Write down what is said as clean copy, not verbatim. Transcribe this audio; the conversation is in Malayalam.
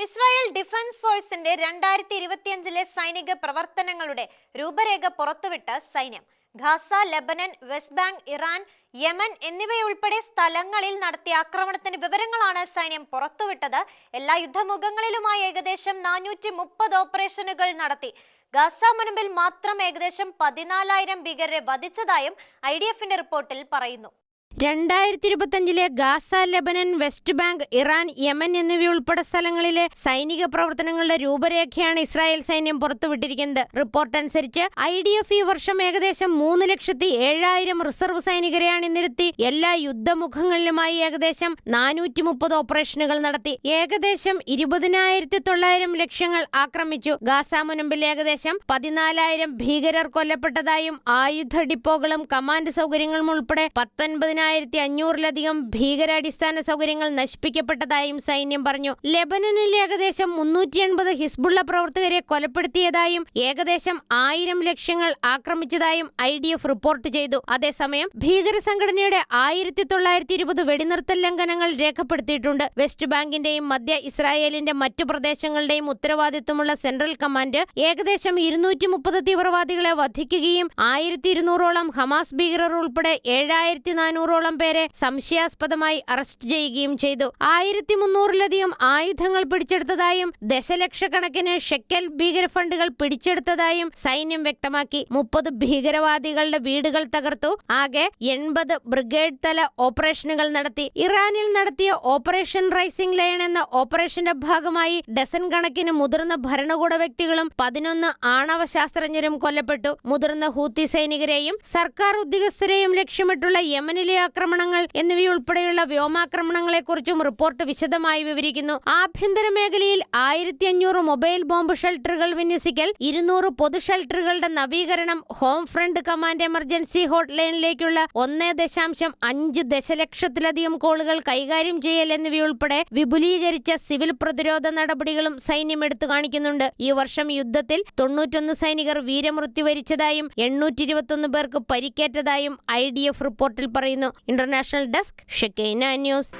ഇസ്രായേൽ ഡിഫൻസ് ഫോഴ്സിന്റെ 2025 സൈനിക പ്രവർത്തനങ്ങളുടെ രൂപരേഖ പുറത്തുവിട്ട സൈന്യം Gaza, Lebanon, west bank, Iran, Yemen എന്നിവയുൾപ്പെടെ സ്ഥലങ്ങളിൽ നടത്തിയ ആക്രമണത്തിന്റെ വിവരങ്ങളാണ് സൈന്യം പുറത്തുവിട്ടത്. എല്ലാ യുദ്ധമുഖങ്ങളിലുമായി ഏകദേശം 430 ഓപ്പറേഷനുകൾ നടത്തി. ഗാസ മുനമ്പിൽ മാത്രം ഏകദേശം 14,000 ഭീകരരെ വധിച്ചതായും IDFന്റെ റിപ്പോർട്ടിൽ പറയുന്നു. 2025 Gaza, Lebanon, west bank, Iran, Yemen എന്നിവയുൾപ്പെടെ സ്ഥലങ്ങളിലെ സൈനിക പ്രവർത്തനങ്ങളുടെ രൂപരേഖയാണ് ഇസ്രായേൽ സൈന്യം പുറത്തുവിട്ടിരിക്കുന്നത്. റിപ്പോർട്ട് അനുസരിച്ച് IDF ഈ വർഷം ഏകദേശം 3,07,000 റിസർവ് സൈനികരെ അണിനിരത്തി എല്ലാ യുദ്ധമുഖങ്ങളിലുമായി ഏകദേശം 430 ഓപ്പറേഷനുകൾ നടത്തി. ഏകദേശം 20,900 ലക്ഷ്യങ്ങൾ ആക്രമിച്ചു. ഗാസ മുനമ്പിൽ ഏകദേശം 14,000 ഭീകരർ കൊല്ലപ്പെട്ടതായും ആയുധ ഡിപ്പോകളും കമാൻഡ് സൗകര്യങ്ങളും ഉൾപ്പെടെ 19,500-ലധികം ഭീകരാടിസ്ഥാന സൗകര്യങ്ങൾ നശിപ്പിക്കപ്പെട്ടതായും സൈന്യം പറഞ്ഞു. ലെബനനിൽ ഏകദേശം 380 ഹിസ്ബുള്ള പ്രവർത്തകരെ കൊലപ്പെടുത്തിയതായും ഏകദേശം 1000 ലക്ഷ്യങ്ങൾ ആക്രമിച്ചതായും IDF റിപ്പോർട്ട് ചെയ്തു. അതേസമയം ഭീകര സംഘടനയുടെ 1920 വെടിനിർത്തൽ ലംഘനങ്ങൾ രേഖപ്പെടുത്തിയിട്ടുണ്ട്. വെസ്റ്റ് ബാങ്കിന്റെയും മധ്യ ഇസ്രായേലിന്റെ മറ്റു പ്രദേശങ്ങളുടെയും ഉത്തരവാദിത്വമുള്ള സെൻട്രൽ കമാൻഡ് ഏകദേശം 230 തീവ്രവാദികളെ വധിക്കുകയും 1,200ഓളം ഹമാസ് ഭീകരർ ഉൾപ്പെടെ 7,400 പേരെ സംശയാസ്പദമായി അറസ്റ്റ് ചെയ്യുകയും ചെയ്തു. 1,300-ലധികം ആയുധങ്ങൾ പിടിച്ചെടുത്തതായും ദശലക്ഷക്കണക്കിന് ഷെക്കൽ ഭീകര ഫണ്ടുകൾ പിടിച്ചെടുത്തതായും സൈന്യം വ്യക്തമാക്കി. 30 ഭീകരവാദികളുടെ വീടുകൾ തകർത്തു. ആകെ 80 ബ്രിഗേഡ് തല ഓപ്പറേഷനുകൾ നടത്തി. ഇറാനിൽ നടത്തിയ ഓപ്പറേഷൻ റൈസിംഗ് ലയൺ എന്ന ഓപ്പറേഷന്റെ ഭാഗമായി ഡസൻ കണക്കിന് മുതിർന്ന ഭരണകൂട വ്യക്തികളും 11 ആണവ ശാസ്ത്രജ്ഞരും കൊല്ലപ്പെട്ടു. മുതിർന്ന ഹൂത്തി സൈനികരെയും സർക്കാർ ഉദ്യോഗസ്ഥരെയും ലക്ഷ്യമിട്ടുള്ള യമനിലെ ആക്രമണങ്ങൾ എന്നിവയുൾപ്പെടെയുള്ള വ്യോമാക്രമണങ്ങളെക്കുറിച്ചും റിപ്പോർട്ട് വിശദമായി വിവരിക്കുന്നു. ആഭ്യന്തര മേഖലയിൽ 1,500 മൊബൈൽ ബോംബ് ഷെൽട്ടറുകൾ വിന്യസിക്കൽ, 200 പൊതു ഷെൽട്ടറുകളുടെ നവീകരണം, Home Front Command emergency hot ലൈനിലേക്കുള്ള 1.5 ദശലക്ഷത്തിലധികം കോളുകൾ കൈകാര്യം ചെയ്യൽ എന്നിവയുൾപ്പെടെ വിപുലീകരിച്ച സിവിൽ പ്രതിരോധ നടപടികളും സൈന്യം എടുത്തു കാണിക്കുന്നുണ്ട്. ഈ വർഷം യുദ്ധത്തിൽ 91 സൈനികർ വീരമൃത്യു വരിച്ചതായും 821 പേർക്ക് പരിക്കേറ്റതായും IDF റിപ്പോർട്ടിൽ പറയുന്നു. International desk, Shekinah news.